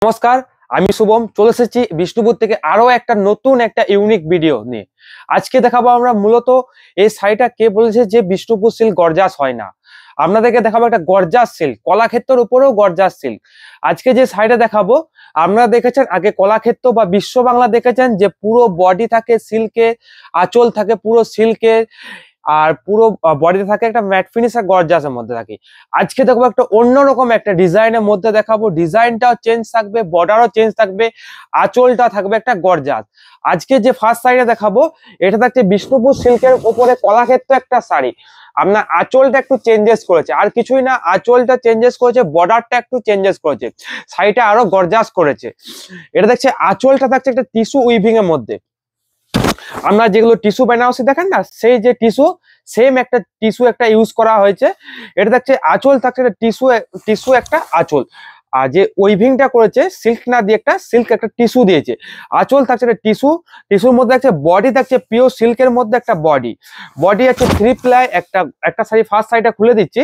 নমস্কার, আমি শুভম চলে এসেছি বিষ্ণুপুর থেকে আরো একটা নতুন একটা ইউনিক ভিডিও নিয়ে। আজকে দেখাবো আমরা মূলত এই শাড়িটা কে বলেছে যে বিষ্ণুপুর সিল্ক গর্জাস হয় না। আপনাদেরকে দেখাবো একটা গর্জাস সিল্ক, কলাক্ষেত্রের উপরেও গর্জাস সিল্ক। আজকে যে শাড়িটা দেখাবো, আপনারা দেখেছেন আগে কলাক্ষেত্র বা বিশ্ব বাংলা দেখেছেন যে পুরো বডি থাকে সিল্কে, আঁচল থাকে পুরো সিল্কে, আর পুরো বডিতে থাকে একটা ম্যাট ফিনিশ আর গর্জাসের মধ্যে থাকে। আজকে দেখবো একটা অন্যরকম একটা ডিজাইনের মধ্যে দেখাবো, ডিজাইনটাও চেঞ্জ থাকবে, বর্ডারও চেঞ্জ থাকবে, আঁচলটা থাকবে একটা গর্জাস। আজকে যে ফার্স্ট শাড়িটা দেখাবো এটা থাকছে বিষ্ণুপুর সিল্কের উপরে কলাক্ষেত্র একটা শাড়ি। আপনার আঁচলটা একটু চেঞ্জেস করেছে, আর কিছুই না, আঁচলটা চেঞ্জেস করেছে, বর্ডারটা একটু চেঞ্জেস করেছে, শাড়িটা আরো গর্জাস করেছে। এটা দেখছে আঁচলটা থাকছে একটা টিস্যু উইভিং এর মধ্যে। আমরা যেগুলো টিস্যু বেনারসি দেখেন না, সেই যে টিস্যু, সেম একটা টিস্যু একটা ইউজ করা হয়েছে। এটা থাকছে আঁচল থাকছে একটা টিস্যু একটা আঁচল। আর যে উইভিংটা করেছে সিল্ক না দিয়ে একটা সিল্ক একটা টিস্যু দিয়েছে। আঁচল থাকছে একটা টিস্যুর মধ্যে থাকছে বডি, থাকছে পিওর সিল্কের মধ্যে একটা বডি আছে 3 প্লাই। একটা শাড়ি ফার্স্ট শাড়িটা খুলে দিচ্ছি।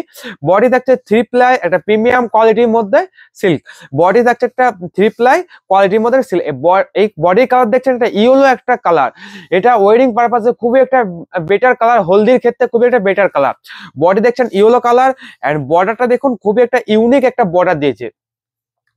বডি থাকছে 3 প্লাই, একটা প্রিমিয়াম কোয়ালিটির মধ্যে সিল্ক। বডি থাকছে একটা 3 প্লাই কোয়ালিটির মধ্যে সিল্ক। এই বডি কালার দেখছেন একটা ইয়েলো একটা কালার, এটা ওয়েডিং পারপাসে খুবই একটা বেটার কালার, হলদির ক্ষেত্রে খুবই একটা বেটার কালার। বডি দেখছেন ইয়েলো কালার, এন্ড বর্ডারটা দেখুন খুবই একটা ইউনিক একটা বর্ডার দিয়েছে।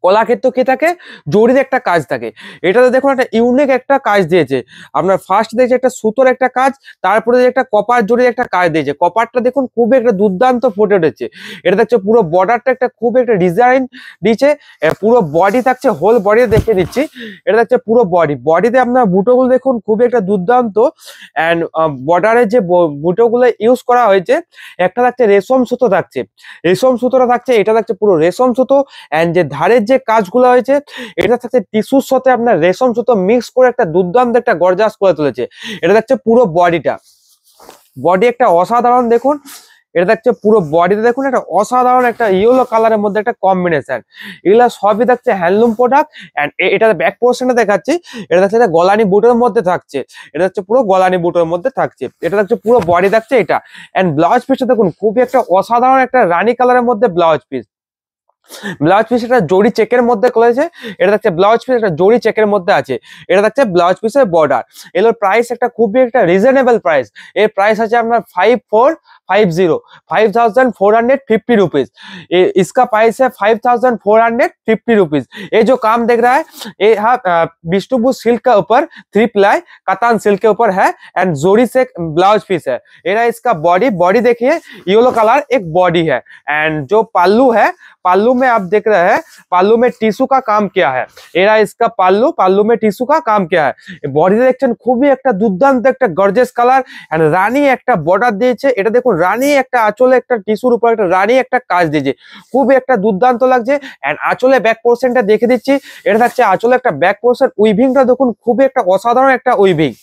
কলাক্ষেত্র কি থাকে, জরির একটা কাজ থাকে, এটাতে দেখুন একটা ইউনিক একটা কাজ দিয়েছে। আপনার ফার্স্ট দেখছে একটা সুতোর একটা কাজ, তারপরে একটা কপার জরির একটা কাজ দিয়েছে। কপারটা দেখুন খুবই একটা দুর্দান্ত ফুটে উঠেছে। এটা দেখছে পুরো বর্ডারটা একটা খুব একটা ডিজাইন দিয়েছে। পুরো বডি থাকছে, হোল বডি দেখিয়ে দিচ্ছি। এটা দেখছে পুরো বডিতে আপনার বুটোগুলো দেখুন খুবই একটা দুর্দান্ত। অ্যান্ড বর্ডারের যে বুটোগুলো ইউজ করা হয়েছে, একটা থাকছে রেশম সুতো থাকছে, রেশম সুতোটা থাকছে, এটা থাকছে পুরো রেশম সুতো। অ্যান্ড যে ধারের যে কাজগুলো হয়েছে, এটা থাকছে টিস্যুর সাথে আপনার রেশম সুতো মিক্স করে একটা দুর্দান্ত একটা গর্জাস করে তুলেছে। এটা দেখছে পুরো বডি একটা অসাধারণ, দেখুন এটা দেখছে পুরো বডিতে দেখুন একটা অসাধারণ একটা ইয়েলো কালারের মধ্যে একটা কম্বিনেশন। এগুলা সবই থাকছে হ্যান্ডলুম প্রোডাক্ট। এন্ড এটা ব্যাক পোর্শনটা দেখাচ্ছি, এটা দেখছে গলানি বুটের মধ্যে থাকছে, এটা হচ্ছে পুরো গলানি বুটের মধ্যে থাকছে। এটা দেখছে পুরো বডি থাকছে এটা। এন্ড ব্লাউজ পিসটা দেখুন খুবই একটা অসাধারণ একটা রানী কালারের মধ্যে ব্লাউজ পিস। একটা জরি চেকের মধ্যে করেছে। এটা দেখছে ব্লাউজ পিস একটা জরি চেকের মধ্যে আছে। এটা দেখছে ব্লাউজ পিসের বর্ডার। এর প্রাইস একটা খুবই একটা রিজনেবল প্রাইস। এর প্রাইস আছে আপনার 5450 रुपीज। इसका प्राइस है 5450 रुपीज। ये जो काम देख रहा है, ये विष्णुपुर सिल्क के ऊपर 3 प्लाई कतान सिल्क के ऊपर है, एंड जोड़ी से ब्लाउज पीस है। ये इसका बॉडी देखिए येलो कलर एक बॉडी है। एंड जो पल्लू है, पल्लू में आप देख रहे हैं, पल्लू में टिश्यू का काम किया है। एरा इसका पल्लू में टिश्यू का काम किया है। बॉडी দেখছেন খুবই একটা দুর্দান্ত একটা গর্জিয়াস কালার, এন্ড রানী একটা বর্ডার দিয়েছে। এটা দেখুন রানী একটা আঁচলে একটা টিস্যুর উপর একটা রানী একটা কাজ দিয়েছে, খুবই একটা দুর্দান্ত লাগছে। এন্ড আঁচলে ব্যাক পোর্শনটা দেখে দিচ্ছি। এটা থাকছে আঁচলে একটা ব্যাক পোর্শন, উইভিংটা দেখুন খুবই একটা অসাধারণ একটা উইভিং।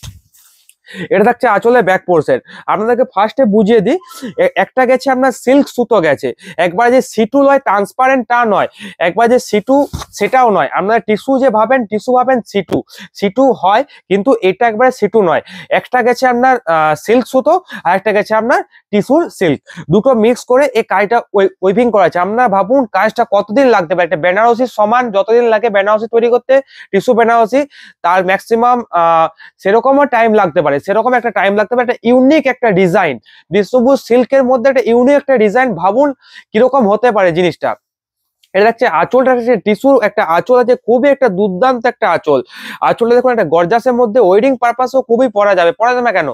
এটা থাকছে আঁচলে ব্যাক পোর্শন। আপনাদেরকে ফার্স্টে বুঝিয়ে দিই, একটা গেছে আপনার সিল্ক সুতো গেছে, একবার যে সিটু নয় ট্রান্সপারেন্ট টা নয়, একবার যে সিটু সেটাও নয়। আপনারা টিস্যু যে ভাবেন, টিস্যু ভাবেন সিটু হয়, কিন্তু এটা একবারে সিটু নয়। একটা গেছে আপনার সিল্ক সুতো, আর একটা গেছে আপনার টিস্যুর সিল্ক, দুটো মিক্স করে এই কাজটা উইভিং করা আছে। আপনারা ভাবুন কাজটা কতদিন লাগতে পারে। একটা বেনারসির সমান যতদিন লাগে বেনারসি তৈরি করতে, টিস্যু বেনারসি, তার ম্যাক্সিমাম সেরকমও টাইম লাগতে পারে, সেরকম একটা টাইম লাগতে পারে। একটা ইউনিক একটা ডিজাইন, বিষ্ণুপুর সিল্কের মধ্যে একটা ইউনিক একটা ডিজাইন, ভাবুন কিরকম হতে পারে জিনিসটা। এটা দেখছে আঁচলটা হচ্ছে টিস্যুর একটা আঁচল আছে, খুবই একটা দুর্দান্ত একটা আঁচলটা দেখুন একটা গর্জাসের মধ্যে। ওয়েডিং পারপাসও খুবই পরা যাবে না কেন,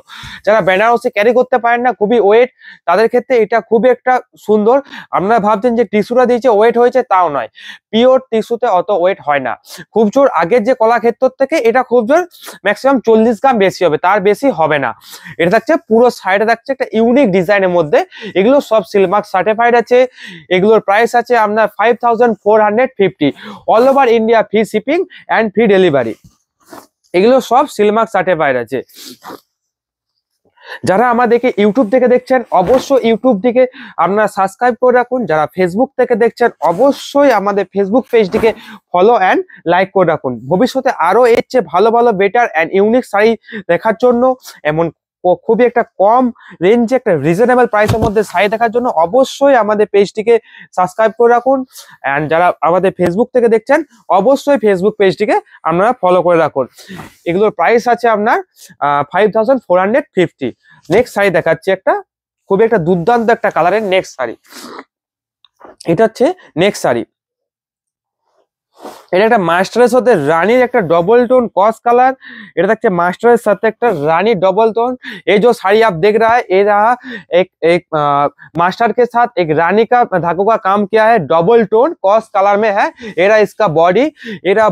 যারা বেনারসি ক্যারি করতে পারেন না, খুবই ওয়েট, তাদের ক্ষেত্রে এটা খুবই একটা সুন্দর। আপনারা ভাবছেন যে টিস্যুটা দিয়েছে ওয়েট হয়েছে, তাও নয়, পিওর টিস্যুতে অত ওয়েট হয় না। খুব জোর আগের যে কলাক্ষেত্র থেকে এটা খুব জোর ম্যাক্সিমাম 40 গ্রাম বেশি হবে, তার বেশি হবে না। এটা থাকছে পুরো সাইডে থাকছে একটা ইউনিক ডিজাইনের মধ্যে। এগুলো সব সিলমার্ক সার্টিফাইড আছে। এগুলোর প্রাইস আছে আপনার 5450, all over India free shipping and free delivery. এগুলো সব সিলমার্ক সার্টিফাইড আছে। যারা আমাদেরকে ইউটিউব থেকে দেখছেন অবশ্যই ইউটিউব থেকে আপনারা সাবস্ক্রাইব করে রাখুন। যারা ফেসবুক থেকে দেখছেন অবশ্যই আমাদের ফেসবুক পেজটিকে ফলো অ্যান্ড লাইক করে রাখুন। ভবিষ্যতে আরো এর চেয়ে ভালো ভালো বেটার অ্যান্ড ইউনিক শাড়ি দেখার জন্য, এমন খুবই একটা কম রেঞ্জে একটা রিজনেবল প্রাইসের মধ্যে শাড়ি দেখার জন্য অবশ্যই আমাদের পেজটিকে সাবস্ক্রাইব করে রাখুন। অ্যান্ড যারা আমাদের ফেসবুক থেকে দেখছেন অবশ্যই ফেসবুক পেজটিকে আপনারা ফলো করে রাখুন। এগুলোর প্রাইস আছে আপনার 5450। নেক্সট শাড়ি দেখাচ্ছি একটা খুবই একটা দুর্দান্ত একটা কালারের নেক্সট শাড়ি। এটা হচ্ছে নেক্সট শাড়ি, এটা একটা মাস্টারের সাথে রানীর একটা डबल टोन कॉस कलर। এটা দেখছে মাস্টারের সাথে একটা रानी डबल टोन। ये जो साड़ी आप देख रहा है ये रहा एक मास्टर के साथ एक रानी का धागों का काम किया है, डबल टोन कॉस कलर में है। ये रहा इसका बॉडी, ये रहा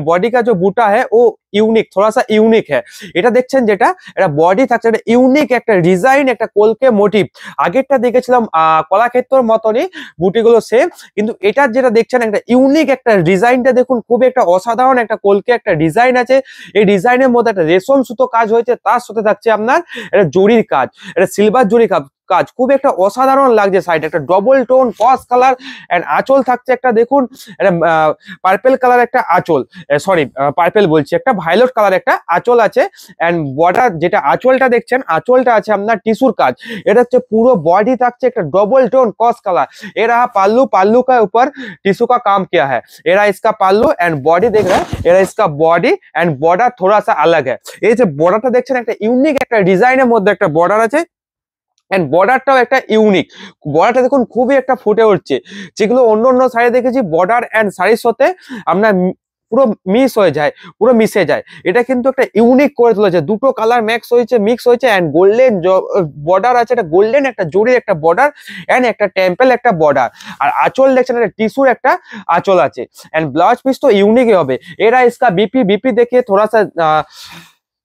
बॉडी का जो बूटा है वो ইউনিক, थोड़ा सा ইউনিক है। এটা দেখছেন যেটা এটা বডি থাকছে এটা ইউনিক একটা ডিজাইন, একটা কলকে মোটিভ। আগেরটা দেখেছিলাম কলাক্ষেত্রর মতনই বুটিগুলো সেম, কিন্তু এটা যেটা দেখছেন একটা ইউনিক একটা ডিজাইনটা দেখুন, খুব একটা অসাধারণ একটা কলকে একটা ডিজাইন আছে। এই ডিজাইনের মধ্যে একটা রেশম সুতো কাজ হয়েছে, তার সাথে থাকছে আপনার এটা জরির কাজ, এটা সিলভার জরি কাজ। খুব একটা অসাধারণ লাগছে সাইড, একটা ডবল টোন কস কালার এন্ড আঁচল থাকছে একটা দেখুন এটা পার্পল কালার একটা আঁচল, সরি পার্পল বলছি, একটা ভায়োলেট কালার একটা আঁচল আছে। এন্ড বর্ডার যেটা আঁচলটা দেখছেন আঁচলটা আছে আপনার টিস্যুর কাজ। এটা হচ্ছে পুরো বডি থাকছে একটা डबल टोन कॉस कलर। ये रहा पाल्लू, पाल्लू का ऊपर टिश्यू का काम किया है। ये रहा इसका पाल्लू एंड बॉडी देख रहे हैं, ये रहा इसका बॉडी एंड बॉर्डर थोड़ा सा अलग है। এই যে বর্ডারটা দেখছেন একটা ইউনিক একটা ডিজাইনের মধ্যে একটা বর্ডার আছে এন্ড বর্ডারটাও একটা ইউনিক। বর্ডারটা দেখুন খুবই একটা ফুটে উঠছে, যেগুলো অন্য অন্য শাড়ি দেখেছি বর্ডার এন্ড শাড়ির সাথে আপনার পুরো মিস হয়ে যায়, পুরো মিশে যায়। এটা কিন্তু একটা ইউনিক করে তুলেছে, দুটো কালার মিক্স হয়েছে এন্ড গোল্ডেন বর্ডার আছে, এটা গোল্ডেন একটা জরির একটা বর্ডার এন্ড একটা টেম্পল একটা বর্ডার। আর আঁচল দেখছেন একটা টিস্যুর একটা আঁচল আছে এন্ড ব্লাউজ পিস তো ইউনিকই হবে। এরা इसका बीपी देखिए थोड़ा सा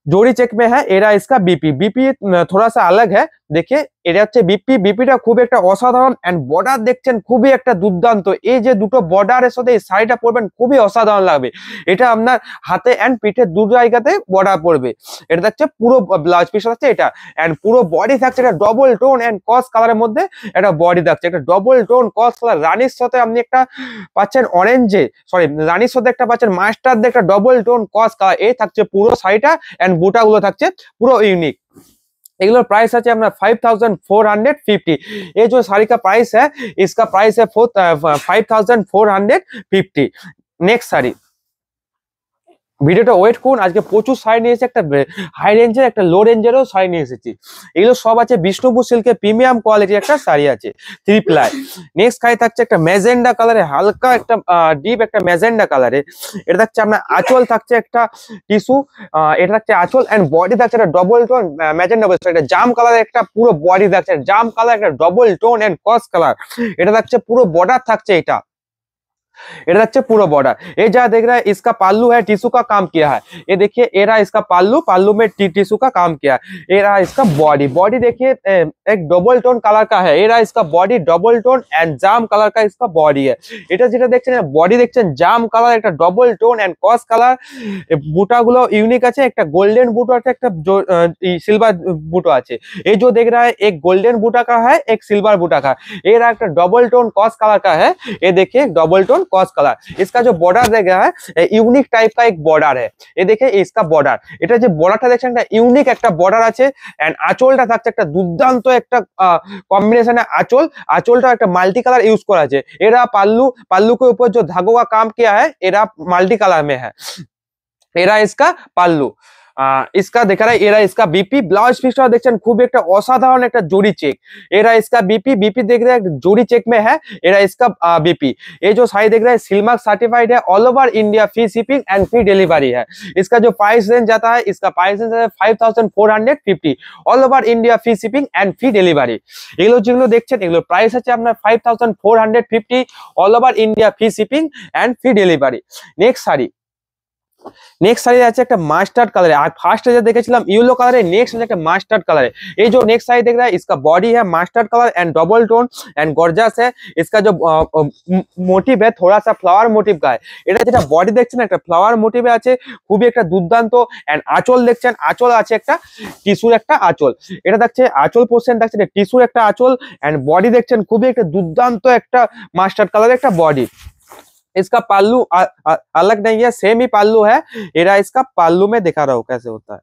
जोड़ी चेक में है। एरा इसका बीपी थोड़ा सा अलग है, देखिए এটা হচ্ছে বিপিটা খুব একটা অসাধারণ এন্ড বর্ডার দেখছেন খুবই একটা দুর্দান্ত। এই যে দুটো বর্ডারের সাথে এই শাড়িটা পরবেন খুবই অসাধারণ লাগবে। এটা আপনার হাতে এন্ড পিঠে দু জায়গাতে বর্ডার পড়বে। এটা দেখছে পুরো ব্লাউজ পিস আছে এটা এন্ড পুরো বডি থাকছে এটা ডবল টোন এন্ড কস কালারের মধ্যে একটা বডি থাকছে, একটা ডবল টোন কস কালার। রানীর সাথে আপনি একটা পাচ্ছেন অরেঞ্জে, সরি রানীর সাথে একটা পাচ্ছেন মাস্টার দিয়ে একটা ডবল টোন কস কালার। এই থাকছে পুরো শাড়িটা এন্ড বুটাগুলো থাকছে পুরো ইউনিক। एगुलोर प्राइस है अपना 5450। ये जो साड़ी का प्राइस है इसका प्राइस है 5450। नेक्स्ट साड़ी ভিডিওটা ওয়েট করুন, আজকে প্রচুর শাড়ি নিয়ে এসেছি, একটা হাই রেঞ্জের একটা লো রেঞ্জেরও শাড়ি নিয়ে এসেছি। এগুলো সব আছে বিষ্ণুপুর সিল্কের প্রিমিয়াম কোয়ালিটির একটা শাড়ি আছে 3 প্লাই। নেক্সট শাড়ি থাকছে একটা ম্যাজেন্ডা কালারে, হালকা একটা ডিপ একটা ম্যাজেন্ডা কালারে। এটা থাকছে আপনার আঁচল থাকছে একটা টিস্যু, এটা থাকছে আঁচল এন্ড বডি থাকছে একটা ডবল টোন ম্যাজেন্ডা বলছে, এটা জাম কালারের একটা পুরো বডি থাকছে জাম কালার একটা ডবল টোন এন্ড কস কালার। এটা থাকছে পুরো বর্ডার থাকছে এটা, এটা হচ্ছে পুরো बॉर्डर। ये जहाँ देख रहा है इसका पाल्लू है, टिश्यू का काम किया है। ये देखिए ये रहा इसका पाल्लू, पाल्लू में टिश्यू का काम किया है। ये रहा इसका बॉडी देखिए एक डबल टोन कलर का है। ये रहा इसका बॉडी डबल टोन एंड जाम कलर का इसका बॉडी है। এটা যেটা দেখছেন বডি দেখছেন জাম কালার একটা ডবল টোন এন্ড কস কালার। বুটাগুলো ইউনিক আছে, একটা গোল্ডেন বুটো আছে, একটা সিলভার বুটো আছে। ये जो देख रहा है एक गोल्डन बूटा का है, एक सिल्वर बूटा का। ये रहा একটা डबल टोन कॉस कलर का है। ये देखिए डबल टोन कॉस कलर। इसका जो बॉर्डर देख रहा है यूनिक टाइप का एक बॉर्डर है। ये देखिए इसका बॉर्डर, এটা যে বর্ডারটা দেখছেন একটা ইউনিক একটা বর্ডার আছে এন্ড আঁচলটা থাকছে একটা দুর্দান্ত একটা কম্বিনেশনে আঁচল। আঁচলটা একটা মাল্টি कलर यूज করা আছে। এরা पाल्लू के ऊपर जो धागों का काम किया है एरा मल्टी कलर में है। एरा इसका पाल्लू इसका देखा रहा है। एरा इसका बीपी ब्लाउज पिसটা দেখছেন খুব একটা অসাধারণ একটা জরি চেক। एरा इसका बीपी देख रहे हैं जोड़ी चेक में है। एरा इसका बीपी। ये जो साड़ी देख रहे हैं सिलमार्क सर्टिफाइड है, all over India free shipping and free delivery है। इसका जो प्राइस रेंज जाता है इसका प्राइस रेंज है 5450, all over India free shipping and free delivery. এগুলো যেগুলো দেখছেন এগুলো প্রাইস আছে আপনার 5450, all over India free shipping and free delivery. Next sari, next sari আছে একটা মাস্টার্ড কালারে। আর ফার্স্ট যে দেখেছিলাম ইয়েলো কালারে, নেক্সট আছে একটা মাস্টার্ড কালারে। ये जो नेक्स्ट साड़ी देख रहा है इसका बॉडी है mastered colour and double tone and gorgeous है। इसका जो मोटिव है थोड़ा सा फ्लावर मोटिव का है। এটা যেটা বডি দেখছেন একটা ফ্লাওয়ার মোটিভে আছে, খুবই একটা দুর্দান্ত এন্ড আঁচল দেখছেন আঁচল আছে একটা টিস্যুর একটা আঁচল। এটা দেখছে আঁচল পোরশন দেখছেন টিস্যুর একটা আঁচল এন্ড বডি দেখছেন খুবই একটা দুর্দান্ত একটা মাস্টার্ড কালারের একটা বডি। इसका पल्लू अलग नहीं है, सेम ही पल्लू है। एरा इसका पल्लू में दिखा रहा हूं कैसे होता है।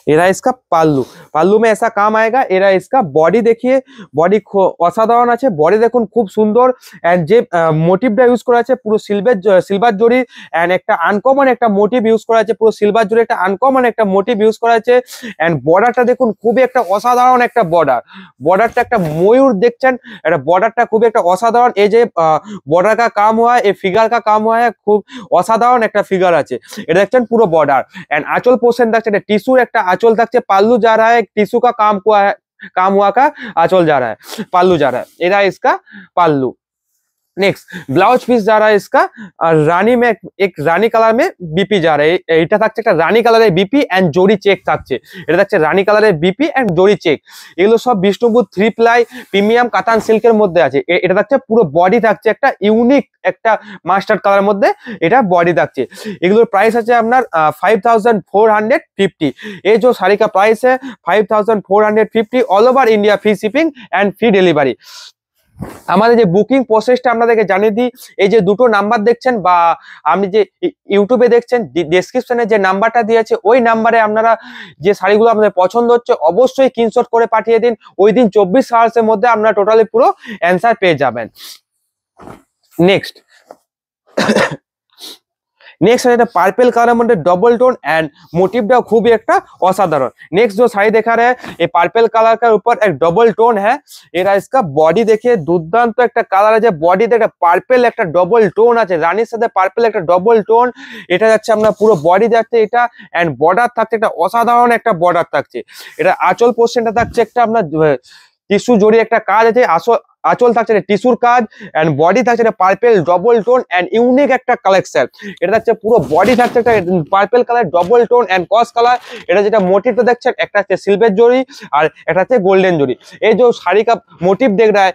এরা इसका পাল্লু, পাল্লু में ऐसा काम आएगा। এরা इसका বডি দেখিয়ে, বডি অসাধারণ আছে, বডি দেখুন খুব সুন্দর। এন্ড যে মোটিভটা ইউজ করা আছে পুরো সিলভার জরি, এন্ড একটা আনকমন একটা মোটিভ ইউজ করা আছে, পুরো সিলভার জরি একটা আনকমন একটা মোটিভ ইউজ করা আছে। এন্ড বর্ডারটা দেখুন খুবই একটা অসাধারণ একটা বর্ডার, বর্ডারটা একটা ময়ূর দেখছেন, এটা বর্ডারটা খুবই একটা অসাধারণ। এই যে বর্ডার কা কাম হওয়া, এই ফিগার কা কাম হওয়া, খুব অসাধারণ একটা ফিগার আছে। এটা দেখছেন পুরো বর্ডার। एंड आंचल पोर्शन तक टिश्यू एक आंचल तक पाल्लू जा रहा है, टिश्यू का काम हुआ है, काम हुआ का आंचल जा रहा है, पाल्लू जा रहा है, एरा इसका पाल्लू। नेक्स्ट ब्लाउज पीस जा रहा है इसका रानी में, एक रानी कलर में बीपी जा रहा है, এটা থাকছে একটা রানী কালারের বিপি এন্ড জরি চেক থাকছে, এটা থাকছে রানী কালারের বিপি এন্ড জরি চেক। এগুলো সব বিষ্ণুপুর 3 প্লাই প্রিমিয়াম কাতান সিল্কের মধ্যে আছে। এটা থাকছে পুরো বডি থাকছে একটা ইউনিক একটা মাস্টার্ড কালারের মধ্যে, এটা বডি থাকছে। এগুলোর প্রাইস আছে আপনার 5450। ये जो साड़ी का प्राइस है 5450 all over India, free shipping and free delivery. আমাদের যে বুকিং প্রসেসটা আপনাদেরকে জানিয়ে দিই। এই যে দুটো নাম্বার দেখছেন বা আপনি যে ইউটিউবে দেখছেন, ডেসক্রিপশনে যে নাম্বারটা দিয়েছে ওই নাম্বারে আপনারা যে শাড়িগুলো আপনাদের পছন্দ হচ্ছে অবশ্যই স্ক্রিনশট করে পাঠিয়ে দিন। ওই দিন 24 আওয়ার্সের মধ্যে আপনারা টোটালি পুরো অ্যান্সার পেয়ে যাবেন। নেক্সট नेक्स्ट है पर्पल कलर में डबल टोन एंड मोटिवटा खूब ही एक असाधारण। नेक्स्ट जो साड़ी देखा रहे हैं ये पर्पल कलर के ऊपर एक डबल टोन है। एरा इसका बॉडी देखिए दुर्दांत एक कलर है, बॉडी पर्पल एक डबल टोन আছে, রানীর সাথে পার্পল একটা ডবল টোন। এটা যাচ্ছে আপনার পুরো বডি যাচ্ছে এটা, এন্ড বর্ডার থাকছে একটা অসাধারণ একটা বর্ডার থাকছে। এটা আঁচল পোর্শনটা থাকছে একটা আপনার টিস্যু জড়ি একটা কাজ আছে, আঁচল থাকছে টিস্যুর কাজ, এন্ড বডি থাকছে purple double tone and unique একটা কালেকশন। এটা থাকছে পুরো বডি থাকছে একটা purple colour double tone and কস কালার। এটা যেটা মোটিভটা দেখছেন একটা হচ্ছে सिल्वर জড়ি আর একটা হচ্ছে गोल्डन জড়ি। এই जो साड़ी का मोटिव देख रहा है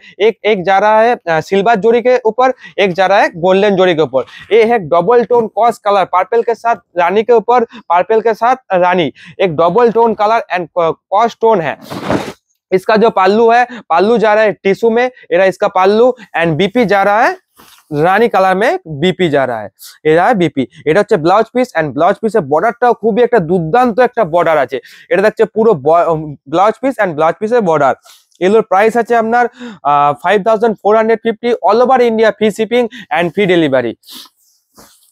एक जा रहा है सिल्वर जोड़ी के ऊपर, एक जा रहा है गोल्डन जोड़ी के ऊपर। ये है डबल टोन कॉस कलर, पर्पल के साथ रानी के ऊपर, पर्पल के साथ रानी, एक double tone colour and cos tone है। इसका जो पाल्लू है, पाल्लू जा रहा है टिश्यू में, एरा इसका पाल्लू एंड बीपी जा रहा है রানী কালার মে বিপি যা রা এরা বিপি। এটা হচ্ছে ব্লাউজ পিস এন্ড ব্লাউজ পিসের বর্ডারটাও খুবই একটা দুর্দান্ত একটা বর্ডার আছে। এটা দেখছে পুরো ব্লাউজ পিস এন্ড ব্লাউজ পিসের বর্ডার। এগুলোর প্রাইস আছে আপনার 5450 all over India, free shipping and free delivery.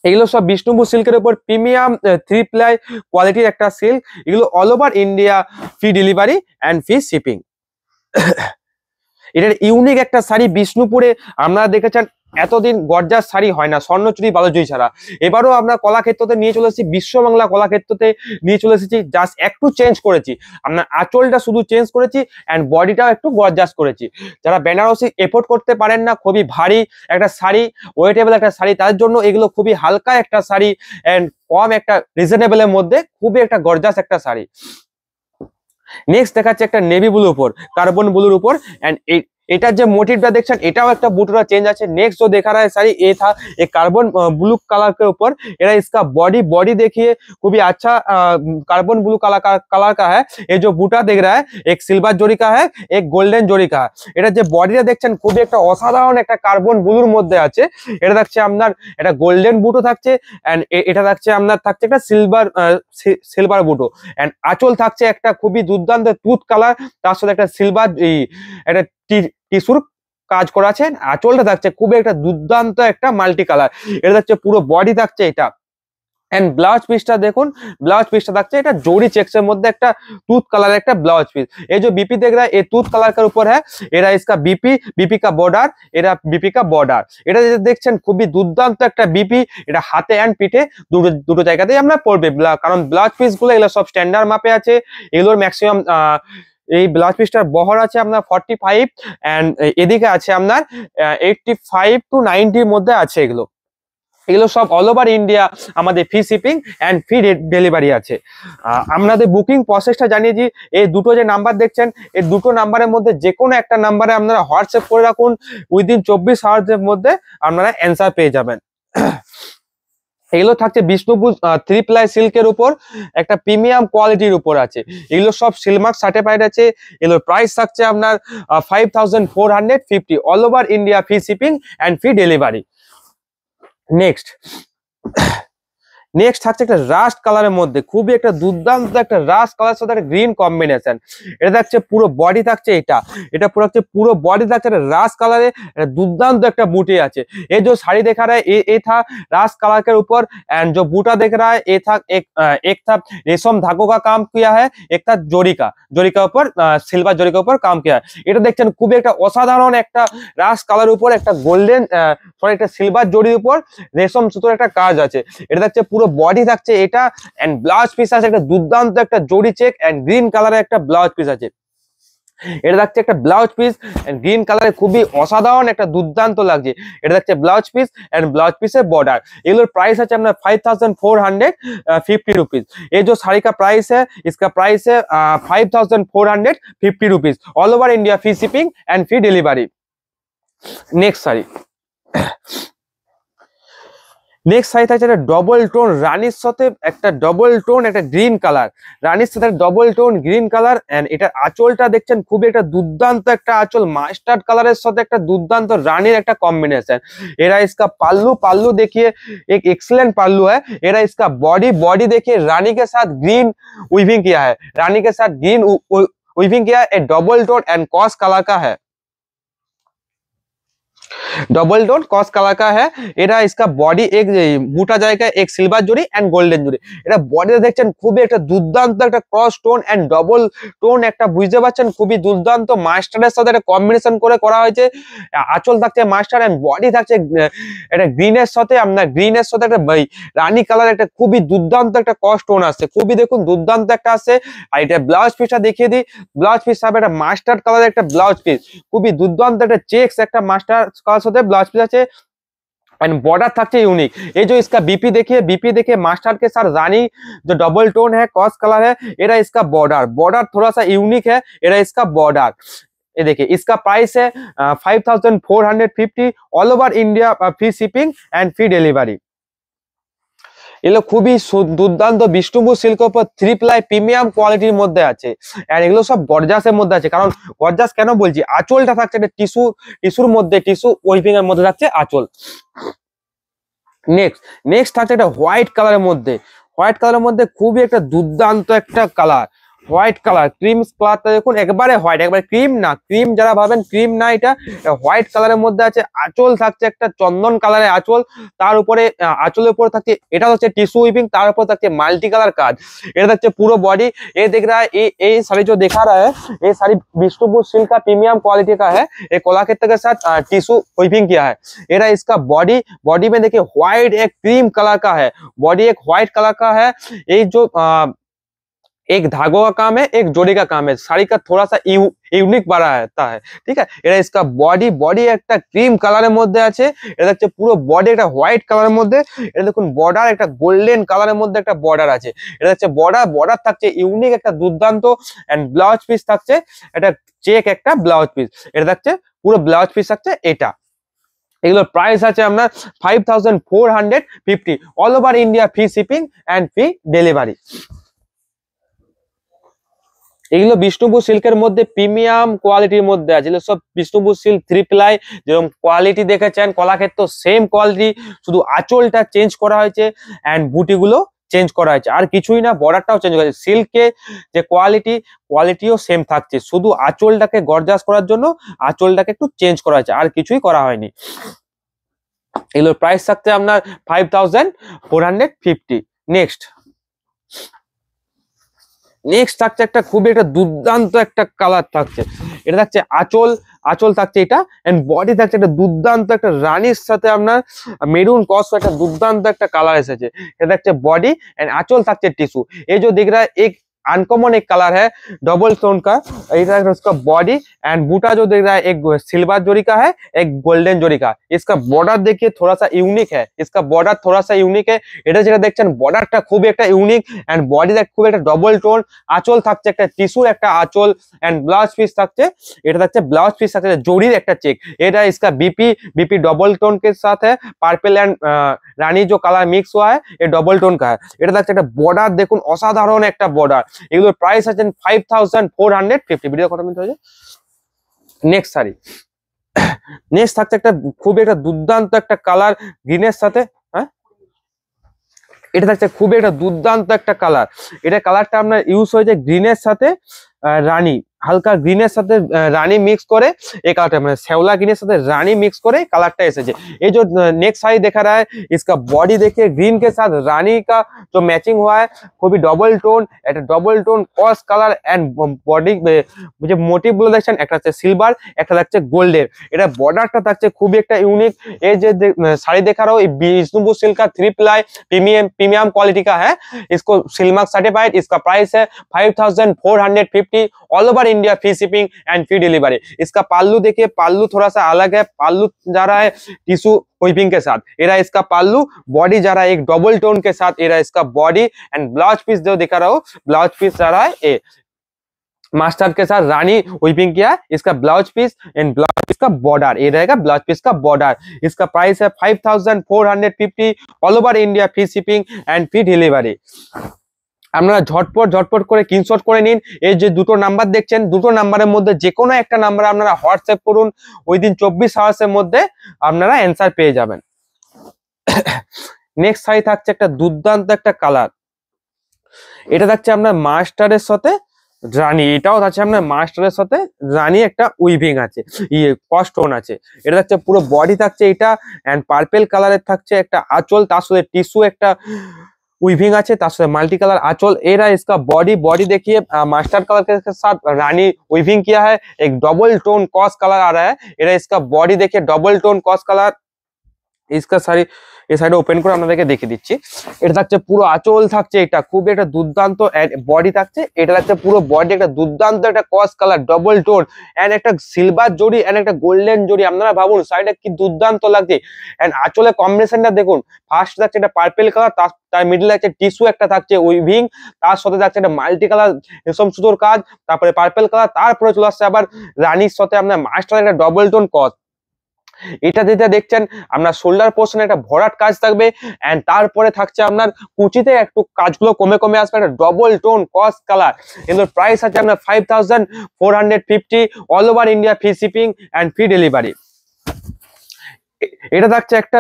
এগুলো সব বিষ্ণুপুর সিল্কের উপর প্রিমিয়াম 3 প্লাই কোয়ালিটির একটা সিল্ক। এগুলো all over India, free delivery and free shipping. এটার ইউনিক একটা শাড়ি বিষ্ণুপুরে আপনারা দেখেছেন এতদিন গর্জাস শাড়ি হয় না স্বর্ণচুরি বালুচুরি ছাড়া। এবারও আমরা কলাক্ষেত্রতে নিয়ে চলে এসেছি, বিশ্ববাংলা কলাক্ষেত্রতে নিয়ে চলে এসেছি, জাস্ট একটু চেঞ্জ করেছি, আপনার আঁচলটা শুধু চেঞ্জ করেছি এন্ড বডিটাও একটু গর্জাস করেছি। যারা বেনারসি এফোর্ড করতে পারেন না, খুবই ভারী একটা শাড়ি, ওয়েটেবল একটা শাড়ি, তার জন্য এগুলো খুবই হালকা একটা শাড়ি এন্ড কম একটা রিজনেবলের মধ্যে খুবই একটা গর্জাস একটা শাড়ি। নেক্সট দেখাচ্ছে একটা নেভি ব্লুর উপর, কার্বন ব্লুর উপর, एंड এটার যে মোটিভটা দেখছেন এটাও একটা বুটরা চেঞ্জ আছে। नेक्स्ट जो देखा रहा है साड़ी ये था एक कार्बन ब्लू कलर के ऊपर। एरा इसका बॉडी देखिए खूबी अच्छा कार्बन ब्लू कलर का है। ये जो बूटा देख रहा है एक सिल्वर जोड़ी का है, एक गोल्डन जोड़ी का है। এটা যে বডিটা দেখছেন খুবই একটা অসাধারণ একটা কার্বন ব্লুর মধ্যে আছে। এটা থাকছে আপনার এটা গোল্ডেন বুটো থাকছে এন্ড এটা থাকছে আপনার থাকছে একটা সিলভার বুটো এন্ড আঁচল থাকছে একটা খুবই দুর্দান্ত টুথ কালার, তার সাথে একটা সিলভার একটা টিস্যুর কাজ করা আছে। আঁচলটা থাকছে খুবই একটা দুর্দান্ত একটা মাল্টি কালার। এটা থাকছে পুরো বডি থাকছে এটা एंड ब्लाउज पीसটা দেখুন, ब्लाउज पीसটা থাকছে এটা জরি চেকসের মধ্যে একটা টুথ কালার একটা ब्लाउज पीस। ये जो बीपी देख रहा है ये टूथ कलर के ऊपर है। एरा इसका बीपी का बॉर्डर, एरा बीपी का बॉर्डर। এটা যে দেখছেন খুবই দুর্দান্ত একটা बीपी, এটা হাতে এন্ড পিঠে দুটো জায়গাতেই আমরা পড়বে, কারণ ব্লাউজ পিস গুলো এগুলো সব স্ট্যান্ডার্ড মাপে আছে। এগুলোর ম্যাক্সিমাম এই ব্লাউজ পিসটার বহর আছে আপনার 45 এন্ড এদিকে আছে আপনার 85 to 90 এর মধ্যে আছে। এগুলো সব অল ওভার ইন্ডিয়া আমাদের free shipping and free delivery আছে। আপনাদের বুকিং প্রসেসটা জানিয়ে দিই। এই দুটো যে নাম্বার দেখছেন এই দুটো নাম্বারের মধ্যে যে কোনো একটা নাম্বারে আপনারা হোয়াটসঅ্যাপ করে রাখুন, উইদিন 24 আওয়ার্সের মধ্যে আপনারা অ্যান্সার পেয়ে যাবেন। এগুলো থাকছে বিষ্ণুপুর 3 প্লাই সিল্কের উপর, একটা প্রিমিয়াম কোয়ালিটির উপর আছে। এগুলো সব সিলমার্ক সার্টিফাইড আছে। এগুলোর প্রাইস থাকছে আপনার 5450 all over India, free shipping and free delivery. Next থাকছে একটা রাস্ট কালারের মধ্যে, খুবই একটা দুর্দান্ত একটা রাস্ট কালার সাথে একটা গ্রিন কম্বিনেশন। এটা থাকছে পুরো বডি থাকছে, এটা পুরো হচ্ছে পুরো বডি থাকছে একটা रास्ट कलर है, दुर्दांत एक बूटी है। ये जो साड़ी देखा रहा है ये था रास्ट कलर के ऊपर, एंड जो बूटा देख रहा है ये था एक था रेशम धागों का काम किया है, एक था जोड़ी का ऊपर सिल्वर जोड़ी के ऊपर काम किया है। এটা দেখছেন খুবই একটা অসাধারণ একটা রাস্ট কালার উপর একটা গোল্ডেন সরি একটা সিলভার জড়ির উপর রেশম সুতোর একটা কাজ আছে। এটা দেখছে পুরো বডি থাকছে এটা, এন্ড ব্লাউজ পিস আছে একটা দুর্দান্ত একটা জড়ি চেক এন্ড গ্রিন কালারের একটা ব্লাউজ পিস আছে। এটা দেখছে একটা ব্লাউজ পিস এন্ড গ্রিন কালারে খুবই অসাধারণ একটা দুর্দান্ত লাগছে। এটা দেখছে ব্লাউজ পিস এন্ড ব্লাউজ পিসের बॉर्डर। এগুলোর প্রাইস আছে আপনার 5450 रुपीज। ये जो साड़ी का प्राइस है इसका प्राइस है 5450 rupees, all over India free shipping and free delivery. Next sari, next side था डबल टोन रानीर साथे एक डबल टोन एक ग्रीन कलर, रानीर साथे double tone green colour and एटार आँचलटा देखছেন খুবই একটা দুর্দান্ত একটা आँचल मास्टार्ड कलर साथे एक दुर्दांत रानीर एक कॉम्बिनेशन। एरा इसका पाल्लू देखिए एक एक्सीलेंट पाल्लू है। एरा इसका बॉडी देखिए रानी के साथ ग्रीन वीविंग किया है, रानी के साथ ग्रीन वीविंग किया है। Double tone and cos colour का है, डबल टोन कॉस कलर का है। एरा इसका बॉडी एक बूटा जाएगा एक सिल्वर जोड़ी एंड गोल्डन जोड़ी। एरा बॉडी देखছেন খুবই একটা দুর্দান্ত একটা cross tone and double tone একটা বুঝতে পারছেন খুবই দুর্দান্ত মাস্টারের সাথে একটা কম্বিনেশন করে করা হয়েছে। আঁচল থাকছে মাস্টার এন্ড বডি থাকছে এটা গ্রিনের সাথে আপনার গ্রিনের সাথে একটা রানী কালার একটা খুবই দুর্দান্ত একটা ক্রস টোন আসছে, খুবই দেখুন দুর্দান্ত একটা আসছে। আর এটা ব্লাউজ পিসটা দেখিয়ে দিই, ব্লাউজ পিস হবে একটা মাস্টার্ড কালারের একটা ব্লাউজ পিস, খুবই দুর্দান্ত একটা চেকস একটা মাস্টার কালার সাথে ब्लाउज पीस আছে एंड बॉर्डर থাকছে यूनिक। ये जो इसका बीपी देखिए मास्टर के साथ रानी जो डबल टोन है कॉस कलर है। एरा इसका बॉर्डर थोड़ा सा यूनिक है। एरा इसका बॉर्डर ये देखिए इसका प्राइस है 5450, all over India free shipping and free delivery. এগুলো খুবই দুর্দান্ত বিষ্ণুপুর সিল্কের উপর 3 প্লাই প্রিমিয়াম কোয়ালিটির মধ্যে আছে, এন্ড এগুলো সব গর্জাসের মধ্যে আছে। কারণ গর্জাস কেন বলছি, আঁচলটা থাকছে এটা টিস্যুর মধ্যে, টিস্যু ওয়েভিং এর মধ্যে থাকছে আঁচল। নেক্সট থাকছে এটা হোয়াইট কালারের মধ্যে খুবই একটা দুর্দান্ত একটা কালার, হোয়াইট কালার ক্রিম কালারটা দেখুন একবারে হোয়াইট, একবারে ক্রিম না, ক্রিম যারা ভাবেন ক্রিম না, এটা হোয়াইট কালারের মধ্যে আছে। আঁচল থাকছে একটা চন্দন কালারের আঁচল, তার উপরে আঁচলের উপরে থাকছে এটা হচ্ছে টিস্যু উইপিং, তার উপর থাকছে মাল্টি কালার কাজ। এটা থাকছে পুরো बॉडी। ये देख रहा है ये साड़ी जो दिखा रहा है ये साड़ी विष्णुपुर सिल्क का प्रीमियम क्वालिटी का है। ये कोलाक्षेत्र के साथ टिश्यू वीविंग किया है। एरा इसका बॉडी में देखिए व्हाइट एक क्रीम कलर का है, बॉडी एक व्हाइट कलर का है। ये जो एक धागों का काम है एक जोड़ी का काम है, साड़ी का थोड़ा सा यूनिक बड़ा रहता है, ठीक है। एरा इसका बॉडी एक क्रीम कलर मध्य আছে। এটা হচ্ছে পুরো বডি একটা হোয়াইট কালারের মধ্যে। এটা দেখুন বর্ডার একটা গোল্ডেন কালারের মধ্যে একটা বর্ডার আছে। এটা হচ্ছে বর্ডার থাকছে ইউনিক একটা দুর্দান্ত, এন্ড ব্লাউজ পিস থাকছে এটা চেক একটা ব্লাউজ পিস। এটা থাকছে পুরো ব্লাউজ পিস থাকছে এটা। এগুলোর প্রাইস আছে আপনার 5450, all over India free shipping and free delivery. এগুলো বিষ্ণুপুর সিল্কের মধ্যে প্রিমিয়াম কোয়ালিটির মধ্যে আছে। এগুলো সব বিষ্ণুপুর সিল্ক 3 প্লাই, যেরকম কোয়ালিটি দেখেছেন কলাক্ষেত্র সেম কোয়ালিটি, শুধু আঁচলটা চেঞ্জ করা হয়েছে এন্ড বুটিগুলো চেঞ্জ করা হয়েছে, আর কিছুই না। বর্ডারটাও চেঞ্জ করা হয়েছে। সিল্কে যে কোয়ালিটিও সেম থাকছে, শুধু আঁচলটাকে গর্জাস করার জন্য আঁচলটাকে একটু চেঞ্জ করা হয়েছে, আর কিছুই করা হয়নি। এগুলোর প্রাইস থাকছে আপনার 5450। নেক্সট থাকছে একটা খুবই একটা দুর্দান্ত একটা কালার থাকছে। এটা থাকছে আঁচল থাকছে এটা, এন্ড বডি থাকছে একটা দুর্দান্ত একটা রানীর সাথে আপনার মেরুন কস একটা দুর্দান্ত একটা কালার এসেছে। এটা থাকছে বডি এন্ড আঁচল থাকছে টিস্যু। ये जो दिख रहा है एक अनकॉमन एक कलर है डबल टोन का, इसका बॉडी एंड बूटा जो दिख रहा है एक सिल्वर जोड़ी का है एक गोल्डन जोड़ी का। इसका बॉर्डर देखिए थोड़ा सा यूनिक है, इसका बॉर्डर थोड़ा सा यूनिक है। এটা যেটা দেখছেন বর্ডারটা খুবই একটা ইউনিক এন্ড বডিটা খুব একটা ডবল টোন। আঁচল থাকছে একটা টিস্যুর একটা আঁচল এন্ড ব্লাউজ পিস থাকছে, এটা থাকছে ব্লাউজ পিস থাকছে জড়ির একটা চেক। এটা इसका बीपी डबल टोन के साथ है, पर्पल एंड रानी जो कलर मिक्स हुआ है ये डबल टोन का है। এটা থাকছে একটা বর্ডার দেখুন অসাধারণ একটা বর্ডার। এগুলোর প্রাইস আছে 5450। ভিডিও কত মিনিট হয়েছে। নেক্সট শাড়ি, থাকছে একটা খুব একটা দুর্দান্ত একটা কালার গ্রিনের সাথে, হ্যাঁ এটা থাকছে খুবই একটা দুর্দান্ত একটা কালার। এটা কালারটা আপনার ইউজ হয়েছে গ্রিনের সাথে রানী, হালকা গ্রিনের সাথে রানী মিক্স করে এই কালারটা, মানে শ্যাওলা গ্রিনের साथ रानी मिक्स करे कलरটা এসেছে। ये जो नेक्स्ट साइड दिखा रहा है इसका बॉडी देखिए ग्रीन के साथ रानी का जो मैचिंग हुआ है, খুবই ডবল টোন, একটা ডবল টোন কস কালার এন্ড বডি যে মোটিভ গুলো দেখছেন, একটা হচ্ছে সিলভার, একটা থাকছে গোল্ডের। এটা বর্ডারটা থাকছে খুবই একটা ইউনিক। এই যে শাড়ি দেখা रहा हो विष्णुपुर सिल्क का 3 प्लाई प्रीमियम क्वालिटी का है, इसको सिल्क सर्टिफाइड। इसका प्राइस है 5450 all over India, free shipping and free delivery. इसका पाल्लू देखिए, पाल्लू थोड़ा सा अलग है, पाल्लू जा रहा है टिश्यू वीविंग के साथ, एरा इसका पाल्लू। बॉडी जा रहा है एक डबल टोन के साथ, एरा इसका बॉडी एंड ब्लाउज पीस जो दिखा रहा हो, ब्लाउज पीस जा रहा है ए मास्टर्ड के साथ रानी वीविंग किया है। इसका blouse piece and blouse piece का बॉर्डर ये रहेगा, ब्लाउज पीस का बॉर्डर। इसका प्राइस है 5450 all over India, free shipping and free delivery. আপনারা ঝটপট করে স্ক্রিনশট করে নিন। এই যে দুটো নাম্বার দেখছেন, দুটো নাম্বারের মধ্যে যে কোনো একটা নাম্বার আপনারা হোয়াটসঅ্যাপ করুন, ওই দিন 24 আওয়ার্সের মধ্যে আপনারা অ্যানসার পেয়ে যাবেন। নেক্সট শাড়ি থাকছে একটা দুর্দান্ত একটা কালার, এটা থাকছে আপনার মাস্টারের সাথে রানী, এটাও আছে আপনার মাস্টারের সাথে রানী, একটা উইভিং আছে, ইয়ে কস্টোন আছে। এটা থাকছে পুরো বডি থাকছে এটা, এন্ড পার্পল কালারের থাকছে একটা আঁচল, তার সাথে টিস্যু একটা वीविंग আছে, তার সাথে মাল্टी कलर आंचल। एरा इसका बॉडी देखिए मास्टर कलर के साथ रानी वीविंग किया है, एक डबल टोन कॉस कलर आ रहा है। एरा इसका बॉडी देखिए डबल टोन कॉस कलर। इसका শাড়ি এই সাইডে ওপেন করে আপনাদেরকে দেখিয়ে দিচ্ছি। এটা থাকছে পুরো আঁচল থাকছে, এটা খুব একটা দুর্দান্ত বডি থাকছে। এটা থাকছে পুরো বডি একটা দুর্দান্ত একটা কস কালার ডবল টোন এন্ড একটা সিলভার জড়ি এন্ড একটা গোল্ডেন জড়ি। আপনারা ভাবুন শাড়িটা কি দুর্দান্ত লাগছে। এন্ড আঁচলের কম্বিনেশনটা দেখুন, ফার্স্ট থাকছে এটা পার্পল কালার, তার মিডলে একটা টিস্যু একটা থাকছে উইভিং, তার সাথে থাকছে একটা মাল্টি কালার রেশম সুতোর কাজ, তারপরে পার্পল কালার, তারপরে চলে আসছে আবার রানীর সাথে আপনার মাস্টার একটা ডবল টোন কস। এটা যেটা দেখছেন আপনার শোল্ডার পোর্শনে একটা ভরাট কাজ থাকবে, এন্ড তারপরে থাকছে আপনার কুচিতে একটু কাজগুলো কমে আসবে, একটা ডবল টোন কস কালার। এর প্রাইস আছে আপনার 5450 all over India, free shipping and free delivery. এটা থাকছে একটা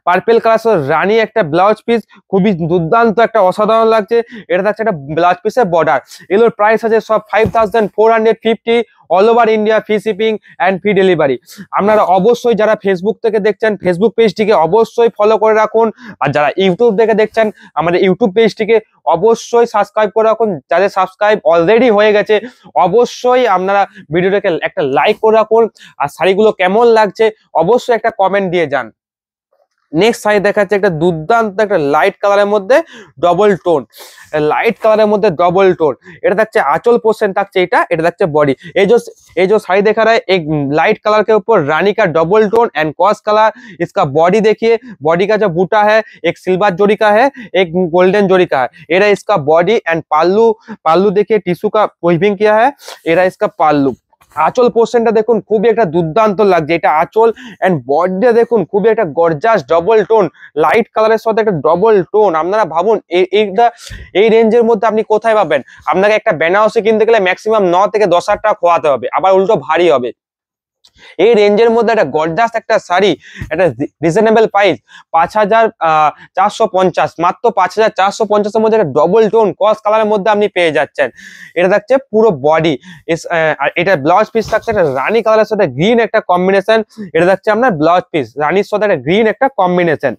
পার্পল কালার রানী একটা ব্লাউজ পিস, খুবই দুর্দান্ত একটা অসাধারণ লাগছে। এটা থাকছে একটা ব্লাউজ পিসের বর্ডার। এগুলোর প্রাইস আছে সব 5450 all over India, free shipping and free delivery. আপনারা অবশ্যই যারা ফেসবুক থেকে দেখছেন ফেসবুক পেজটিকে অবশ্যই ফলো করে রাখুন, আর যারা ইউটিউব থেকে দেখছেন আমাদের ইউটিউব পেজটিকে অবশ্যই সাবস্ক্রাইব করে রাখুন। যাদের সাবস্ক্রাইব অলরেডি হয়ে গেছে অবশ্যই আপনারা ভিডিওটাকে একটা লাইক করে রাখুন, আর শাড়িগুলো কেমন লাগছে অবশ্যই একটা কমেন্ট দিয়ে যান। নেক্সট শাড়ি দেখাচ্ছে একটা দুর্দান্ত একটা লাইট কালারের মধ্যে ডবল টোন, লাইট কালারের মধ্যে ডবল টোন। এটা থাকছে आंचल पोर्शन থাকছে এটা থাকছে बॉडी। ये जो শাড়ি দেখা रहा है एक लाइट कलर के ऊपर रानी का double tone and cos colour. इसका बॉडी देखिए, बॉडी का जो बूटा है एक सिल्वर जोड़ी का है, एक गोल्डन जोड़ी का है। एरा इसका बॉडी एंड पाल्लू देखिए टिश्यू का वीविंग किया है। एरा इसका पाल्लू। আঁচল পোর্শনটা দেখুন খুবই একটা দুর্দান্ত লাগছে, এটা আঁচল এন্ড বডিটা দেখুন খুবই একটা গর্জাস ডবল টোন লাইট কালারের সাথে একটা ডবল টোন। আপনারা ভাবুন এইটা এই রেঞ্জের মধ্যে আপনি কোথায় পাবেন? আপনাকে একটা বেনারসি কিনতে গেলে ম্যাক্সিমাম 9 থেকে 10,000 টাকা খোয়াতে হবে, আবার উল্টো ভারী হবে। এই রেঞ্জের মধ্যে একটা গর্জাস একটা শাড়ি, একটা রিজনেবল প্রাইস 5450, মাত্র 5450 এর মধ্যে একটা ডবল টোন কস কালারের মধ্যে আপনি পেয়ে যাচ্ছেন। এটা থাকছে পুরো বডি, এটা ব্লাউজ পিস থাকছে একটা রানী কালারের সাথে গ্রিন একটা কম্বিনেশন। এটা থাকছে আপনার ব্লাউজ পিস রানীর সাথে একটা গ্রিন একটা কম্বিনেশন।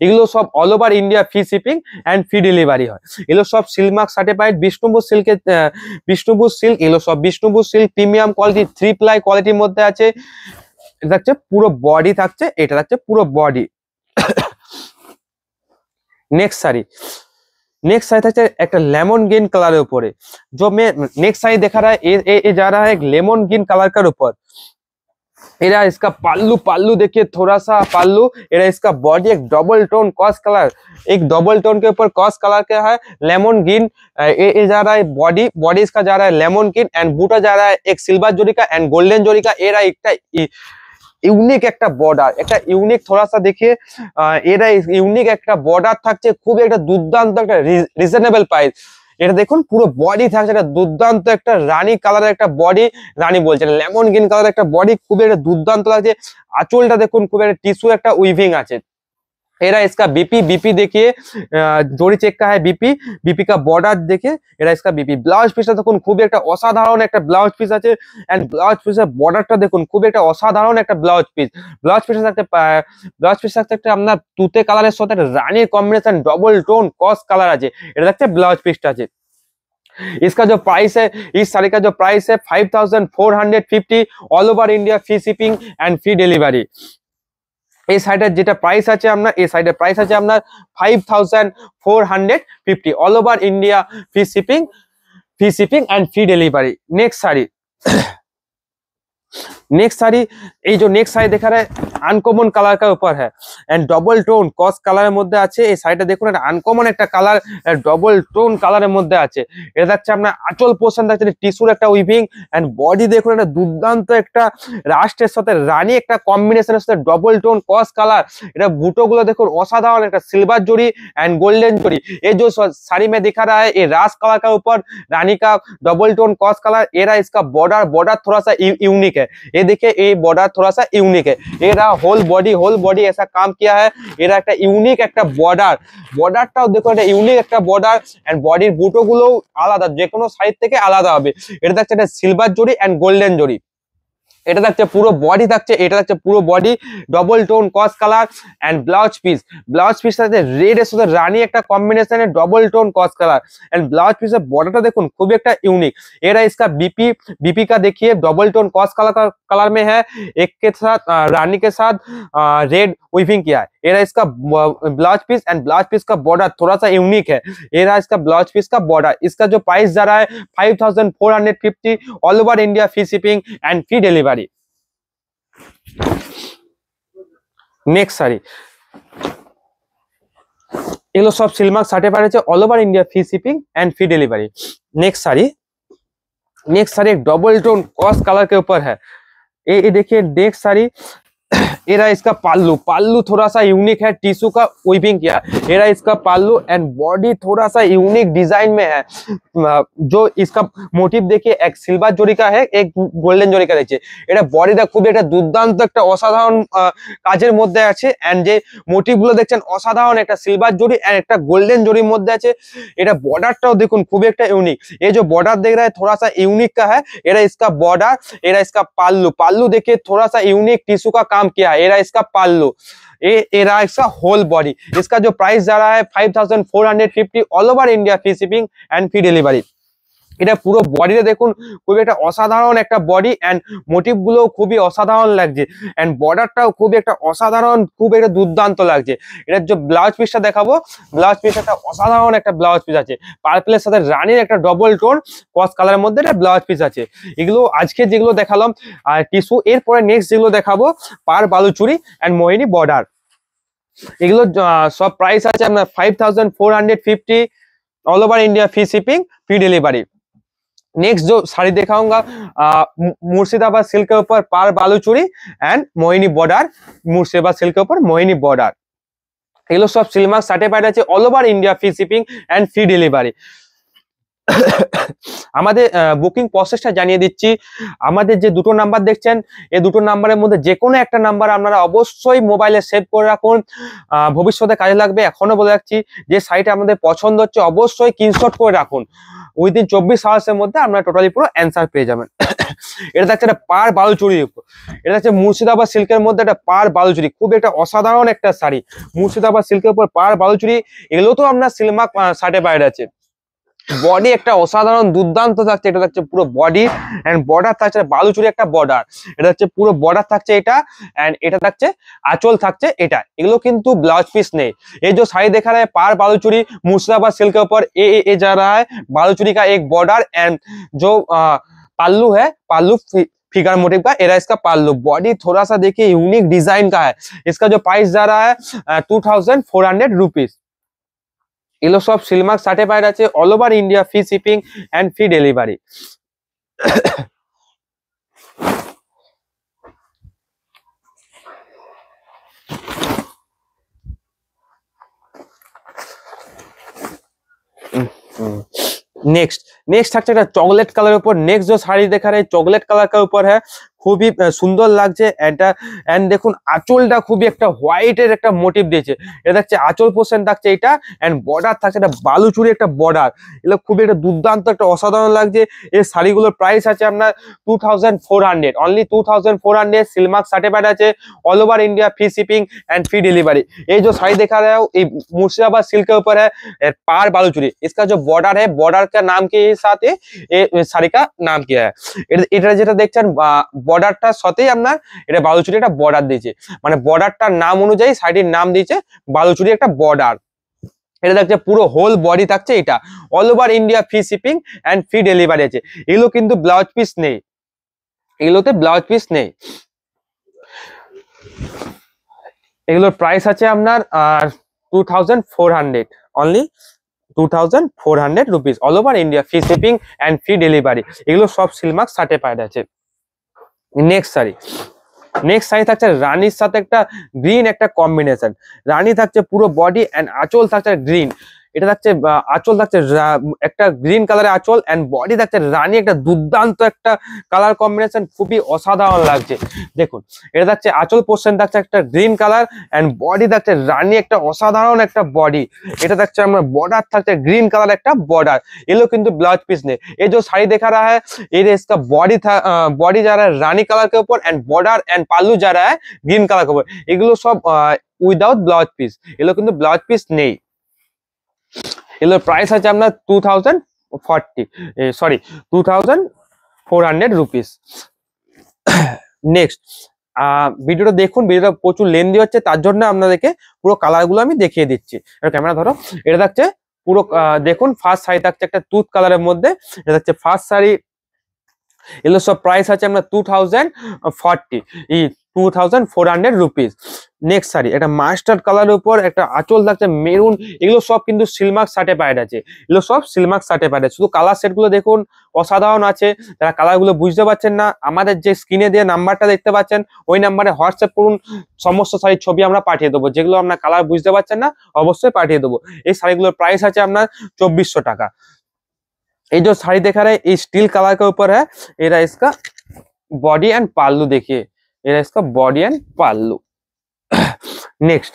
এগুলো সব all over India, free shipping and free delivery হয়। এগুলো সব সিল্ক মার্ক সার্টিফাইড বিষ্ণুপুর সিল্কের, বিষ্ণুপুর সিল্ক। এগুলো সব Bishnupur silk premium quality 3 ply কোয়ালিটির মধ্যে আছে। এটা থাকছে পুরো বডি থাকছে, এটা থাকছে পুরো বডি। नेक्स्ट साड़ी থাকছে একটা লেমন গ্রিন কালারের উপরে। जो मैं नेक्स्ट साड़ी दिखा रहा है ये जा रहा है एक लेमन ग्रीन कलर के ऊपर। एरा इसका पाल्लू देखिए थोड़ा सा पाल्लू। एरा इसका बॉडी एक डबल टोन कॉस कलर, एक डबल टोन के ऊपर कॉस कलर का है लेमन ग्रीन। ये जा रहा है बॉडी इसका जा रहा है लेमन ग्रीन एंड बूटा जा रहा है एक सिल्वर जोड़ी का एंड गोल्डन जोड़ी का। एरा एक ইউনিক একটা বর্ডার, একটা ইউনিক থোড়া সা দেখিয়ে এরা ইউনিক একটা বর্ডার থাকছে, খুবই একটা দুর্দান্ত একটা রিজনেবল প্রাইস। এটা দেখুন পুরো বডি থাকছে একটা দুর্দান্ত একটা রানী কালারের একটা বডি, রানী বলছে লেমন গ্রিন কালারের একটা বডি, খুবই একটা দুর্দান্ত লাগছে। আঁচলটা দেখুন খুবই একটা টিস্যু একটা উইভিং আছে। एरा इसका बीपी देखिए, जोड़ी चेक का है बीपी का बॉर्डर देखिए, एरा इसका बीपी। ब्लाउज পিসটা দেখুন খুব একটা অসাধারণ একটা ব্লাউজ পিস আছে, এন্ড ব্লাউজ পিসের বর্ডারটা দেখুন খুব একটা অসাধারণ একটা ব্লাউজ পিস। ব্লাউজ পিস থাকতে একটা আপনার তুতে কালারের সাথে রানীর কম্বিনেশন ডবল টোন কস কালার আছে, এটা দেখতে ব্লাউজ পিসটা আছে। इसका जो प्राइस है, इस साड़ी का जो प्राइस है 5450 all over India, free shipping and free delivery. এই সাইডের যেটা প্রাইস আছে আপনার, এই সাইডের প্রাইস আছে আপনার 5450 all over India, free shipping and free delivery. Next sari ये जो नेक्स्ट साड़ी देखा रहा है अनकॉमन कलर का ऊपर है एंड डबल टोन कस कलर मध्य আছে। এই সাইডটা দেখুন একটা আনকমন একটা কালার, ডবল টোন কালারের মধ্যে আছে। এটা দেখছে আপনার আঁচল পোরশন থাকছে টিস্যুর একটা উইভিং, এন্ড বডি দেখুন একটা দুর্দান্ত একটা রাস্টের সাথে রানী একটা কম্বিনেশনের সাথে ডবল টোন কস কালার। এটা বুটো গুলো দেখুন অসাধারণ, একটা সিলভার জড়ি एंड गोल्डन जड़ी। ये जो साड़ी में दिखा रहा है ये रास कलर का ऊपर रानी का डबल टोन कॉस कलर। एरा इसका बॉर्डर थोड़ा सा यूनिक है, ये देखिए ये बॉर्डर थोड़ा सा यूनिक है। एरा होल बॉडी ऐसा काम किया है। एरा একটা ইউনিক একটা বর্ডারটাও দেখো একটা ইউনিক একটা বর্ডার, এন্ড বডির বুটো গুলো আলাদা, যে কোনো সাইড থেকে আলাদা হবে। এটা দেখছে একটা সিলভার জড়ি এন্ড গোল্ডেন জড়ি। এটা থাকছে পুরো বডি থাকছে, এটা থাকছে পুরো বডি ডবল টোন কস কালার এন্ড ব্লাউজ পিস সাথে রেড এর সাথে রানী একটা কম্বিনেশনে डबल टोन कॉस कलर एंड ब्लाउज पीस बॉर्डरটা দেখুন খুব একটা ইউনিক। एरा इसका बीपी का देखिए डबल टोन कॉस कलर में है, एक के साथ रानी के साथ रेड वीविंग किया है। एरा इसका blouse piece and blouse piece का बॉर्डर थोड़ा सा यूनिक है। एरा इसका ब्लाउज पीस का बॉर्डर, इसका जो प्राइस जा रहा है 5450 all over India, free shipping and free delivery. Next sari এগুলো সব সিলমার্ক সার্টিফাইড আছে, all over India, free shipping and free delivery. Next sari एक डबल टोन कॉस कलर के ऊपर है। ये देखिए नेक्स्ट साड़ी, एरा इसका पाल्लू थोड़ा सा यूनिक है, टिश्यू का वीविंग किया। एरा इसका पाल्लू एंड बॉडी थोड़ा सा यूनिक डिजाइन में है। जो इसका मोटिव देखिए एक सिल्वर जोड़ी का है, एक गोल्डन जोड़ी का देखिए। এটা বডিটা খুব একটা দুর্দান্ত একটা অসাধারণ কাজের মধ্যে আছে, এন্ড যে মোটিভ গুলো দেখছেন অসাধারণ, একটা সিলভার জড়ি এন্ড একটা গোল্ডেন জড়ির মধ্যে আছে। এটা বর্ডারটাও দেখুন খুব একটা ইউনিক। ये जो बॉर्डर देख रहा है थोड़ा सा यूनिक का है। एरा इसका बॉर्डर, एरा इसका पाल्लू देखिए थोड़ा सा यूनिक टिश्यू का काम किया है। एरा इसका पाल्लू, एरा इसका होल बॉडी। इसका जो प्राइस जा रहा है 5450 all over India, free shipping and free delivery. এটা পুরো বডিটা দেখুন খুব একটা অসাধারণ একটা বডি, এন্ড মোটিভ গুলো খুবই অসাধারণ লাগছে, এন্ড বর্ডারটাও খুব একটা অসাধারণ, খুব একটা দুর্দান্ত লাগছে। এটার যে ব্লাউজ পিসটা দেখাবো, ব্লাউজ পিস একটা অসাধারণ একটা ব্লাউজ পিস আছে, পার্পলের সাথে রানীর একটা ডবল টোন কস কালারের মধ্যে একটা ব্লাউজ পিস আছে। এগুলো আজকে যেগুলো দেখালাম টিস্যু, এরপরে নেক্সট যেগুলো দেখাবো পার বালুচুরি এন্ড মোহিনী বর্ডার। এগুলো সব প্রাইস আছে আপনার 5450 all over India, free shipping free delivery. Next जो साड़ी दिखाऊंगा मुर्शिदाबाद सिल्क के ऊपर पार Baluchari and Mohini border, Murshidabad silk के ऊपर मोहिनी बॉर्डर। এগুলো সব সিলমার্ক সার্টিফাইড আছে, all over India, free shipping and free delivery. আমাদের বুকিং প্রসেসটা জানিয়ে দিচ্ছি। আমাদের যে দুটো নাম্বার দেখছেন, এই দুটো নাম্বারের মধ্যে যে কোনো একটা নাম্বার আপনারা অবশ্যই মোবাইলে সেভ করে রাখুন, ভবিষ্যতে কাজে লাগবে। এখনো বলে রাখছি, যে সাইট আমাদের পছন্দ হচ্ছে অবশ্যই স্ক্রিনশট করে রাখুন, উইদিন 24 আওয়ার্সের মধ্যে আপনারা টোটালি পুরো অ্যান্সার পেয়ে যাবেন। এটা দেখছে একটা পার বালুচুরির উপর, এটা হচ্ছে মুর্শিদাবাদ সিল্কের মধ্যে একটা পার বালুচুরি, খুব একটা অসাধারণ একটা শাড়ি। মুর্শিদাবাদ সিল্কের উপর পার বালুচুরি, এগুলো তো আপনার সিলমার্ক সার্টিফাইড আছে। বডি একটা অসাধারণ দুর্দান্ত থাকছে, এটা থাকছে পুরো বডি এন্ড বর্ডার থাকছে বালুচুরি একটা বর্ডার। এটা হচ্ছে পুরো বর্ডার থাকছে এটা, এন্ড এটা থাকছে আঁচল থাকছে এটা। এগুলো কিন্তু ब्लाउज पीस नहीं। ये जो साड़ी देखा रहा है पार बालूचुरी मुर्शिदाबाद सिल्क के ऊपर, ये जा रहा है बालूचुरी का एक बॉर्डर एंड जो पल्लू है, पल्लू फिगर मोटिव का। एरा इसका पल्लू, बॉडी थोड़ा सा देखिए यूनिक डिजाइन का है। इसका जो प्राइस जा रहा है 2400 रुपीज। এগুলো সব সিলমার্ক সার্টিফাইড আছে, all over India, free shipping and free delivery. Next थाकছে একটা चॉकलेट कलर ऊपर। नेक्स्ट जो साड़ी देखा रहे चॉकलेट कलर के ऊपर है, খুবই সুন্দর লাগছে এটা। এন্ড দেখুন আঁচলটা খুবই একটা হোয়াইটের একটা মোটিভ দিয়েছে, এটা দেখছে আঁচল পোর্শন থাকছে এটা, এন্ড বর্ডার থাকছে একটা বালুচুরি একটা বর্ডার, এগুলো খুবই একটা দুর্দান্ত একটা অসাধারণ লাগছে। এই শাড়িগুলোর প্রাইস আছে আপনার 2400, অনলি 2400। সিলমার্ক সার্টিফাইড আছে, all over India, free shipping and free delivery. ये जो साड़ी देखा रहे हो ये मुर्शिदाबाद सिल्क के ऊपर है, पार बालूचुरी। इसका जो बॉर्डर है, बॉर्डर का नाम के साथ ये साड़ी का नाम किया है। এটা যেটা দেখছেন বর্ডারটার সাথেই আপনার এটা বালুচুরি একটা বর্ডার দিয়েছে, মানে বর্ডারটার নাম অনুযায়ী শাড়ির নাম দিয়েছে বালুচুরি একটা বর্ডার। এটা দেখছে পুরো হোল বডি থাকছে এটা, all over India free shipping and free delivery আছে। এগুলো কিন্তু ব্লাউজ পিস নেই, এগুলোতে ব্লাউজ পিস নেই। এগুলোর প্রাইস আছে আপনার 2400, only 2400 rupees, all over India, free shipping and free delivery. এগুলো সব সিলমার্ক সার্টিফাইড আছে। নেক্সট শাড়ি থাকছে রানীর সাথে একটা গ্রিন একটা কম্বিনেশন। রানী থাকছে পুরো বডি এন্ড আঁচল থাকছে গ্রিন, এটা থাকছে আঁচল থাকছে একটা গ্রিন কালারের আঁচল এন্ড বডি থাকছে রানী, একটা দুর্দান্ত একটা কালার কম্বিনেশন, খুবই অসাধারণ লাগছে। দেখুন এটা থাকছে আঁচল পোর্শন থাকছে একটা গ্রিন কালার এন্ড বডি থাকছে রানী, একটা অসাধারণ একটা বডি। এটা থাকছে আমরা বর্ডার থাকছে গ্रीन कलर একটা বর্ডার। এলো কিন্তু ब्लाउज पीस ने ये जो साड़ी देखा रहा है ये इसका बॉडी था, बॉडी जा रहा है रानी कलर के ऊपर एंड बॉर्डर एंड पाल्लू जा रहा है ग्रीन कलर के ऊपर। এগুলো সব উইদাউট ব্লাউজ পিস, এগুলো কিন্তু ব্লাউজ পিস নেই। এগুলোর প্রাইস আছে আপনার 2400 রুপিস। নেক্সট ভিডিওটা দেখুন, ভিডিওটা প্রচুর লেন্দি হচ্ছে, তার জন্য আপনাদেরকে পুরো কালার গুলো আমি দেখিয়ে দিচ্ছি। ক্যামেরা ধরো, এটা থাকছে পুরো দেখুন ফার্স্ট শাড়ি থাকছে একটা তুত কালারের মধ্যে, এটা থাকছে ফার্স্ট শাড়ি। এগুলো সব প্রাইস আছে আপনার 2400 রুপিস। নেক্সট শাড়ি একটা মাস্টার্ড কালারের উপর একটা আঁচল থাকছে মেরুন, এগুলো সব কিন্তু সিলমার্ক সার্টিফাইড আছে, এগুলো সব সিলমার্ক সার্টিফাইড আছে। শুধু কালার সেট গুলো দেখুন অসাধারণ আছে। যারা কালার গুলো বুঝতে পারছেন না, আমাদের যে স্ক্রিনে দিয়ে নাম্বারটা দেখতে পাচ্ছেন ওই নাম্বারে হোয়াটসঅ্যাপ করুন, সমস্ত শাড়ির ছবি আমরা পাঠিয়ে দেবো। যেগুলো আপনার কালার বুঝতে পারছেন না অবশ্যই পাঠিয়ে দেবো। এই শাড়িগুলোর প্রাইস আছে আপনার 2400 টাকা। ये जो साड़ी देखा रहे हैं स्टील कलर के ऊपर है, ये इसका बॉडी एंड पाल्लू देखिए, ये इसका बॉडी एंड पाल्लू। नेक्स्ट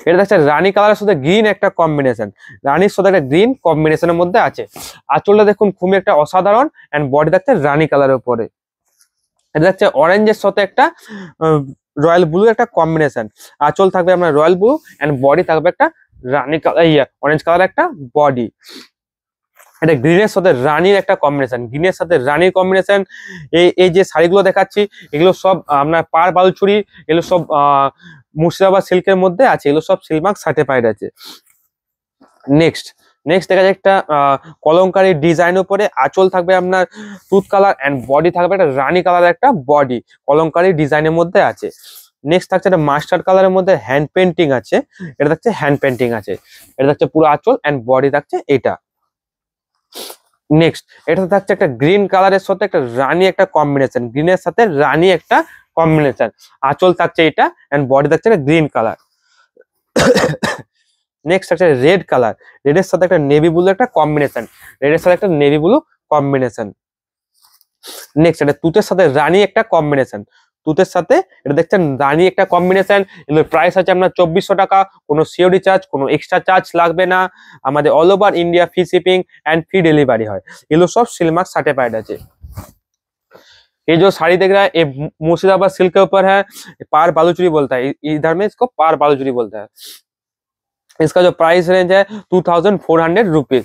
এটা দেখছে রানী কালারের সাথে গ্রিন একটা কম্বিনেশন, রানীর সাথে একটা গ্রিন কম্বিনেশনের মধ্যে আছে। আঁচলটা দেখুন খুবই একটা অসাধারণ এন্ড বডি দেখছে রানী কালারের উপরে। এটা দেখছে অরেঞ্জের সাথে একটা রয়্যাল ব্লু একটা কম্বিনেশন, আঁচল থাকবে আপনার রয়্যাল ব্লু এন্ড বডি থাকবে একটা রানী কালার অরেঞ্জ কালার একটা বডি। এটা গ্রিনের সাথে রানীর একটা কম্বিনেশন, গ্রিনের সাথে রানীর কম্বিনেশন। এই যে শাড়িগুলো দেখাচ্ছি এগুলো সব আপনার পার বালুচুরি, এগুলো সব মুর্শিদাবাদ সিল্কের মধ্যে আছে, এগুলো সব সিলমার্ক সার্টিফাইড আছে। নেক্সট দেখা যায় একটা কলমকারী ডিজাইন উপরে আঁচল থাকবে আপনার তুত কালার এন্ড বডি থাকবে একটা রানী কালার একটা বডি, কলমকারী ডিজাইনের মধ্যে আছে। নেক্সট থাকছে একটা মাস্টার্ড কালারের মধ্যে হ্যান্ড পেন্টিং আছে, এটা থাকছে হ্যান্ড পেন্টিং আছে, এটা থাকছে পুরো আঁচল এন্ড বডি থাকছে এটা। নেক্সট এটা থাকছে একটা গ্রিন কালারের সাথে একটা রানী একটা কম্বিনেশন, গ্রিনের সাথে রানী একটা কম্বিনেশন, আঁচল থাকছে এটা এন্ড বডি থাকছে একটা গ্রিন কালার। নেক্সট থাকছে রেড কালার, রেডের সাথে একটা নেভি ব্লু একটা কম্বিনেশন, রেডের সাথে একটা নেভি ব্লু কম্বিনেশন। নেক্সট এটা তুতের সাথে রানী একটা কম্বিনেশন, তুতের সাথে এটা দেখছেন রানী একটা কম্বিনেশন। এগুলোর প্রাইস আছে আপনার 2400 টাকা, কোনো সিওডি চার্জ কোনো এক্সট্রা চার্জ লাগবে না, আমাদের all over India free shipping and free delivery হয়। এগুলো সব সিলমার্ক সার্টিফাইড আছে। ये जो साड़ी देख रहा है ये मुर्शिदाबाद सिल्क के ऊपर है, पार बालूचुरी बोलता है, इधर में इसको पार बालूचुरी बोलता है। इसका जो प्राइस रेंज है 2400 রুপিস।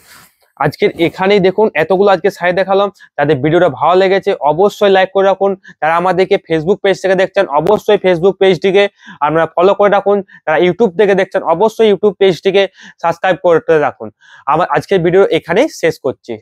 আজকের এখানেই দেখুন এতগুলো আজকে শাড়ি দেখালাম, তাদের ভিডিওটা ভালো লেগেছে অবশ্যই লাইক করে রাখুন। যারা আমাদেরকে ফেসবুক পেজ থেকে দেখছেন অবশ্যই ফেসবুক পেজটিকে আপনারা ফলো করে রাখুন, যারা ইউটিউব থেকে দেখছেন অবশ্যই ইউটিউব পেজটিকে সাবস্ক্রাইব করতে রাখুন। আমার আজকের ভিডিও এখানেই শেষ করছি।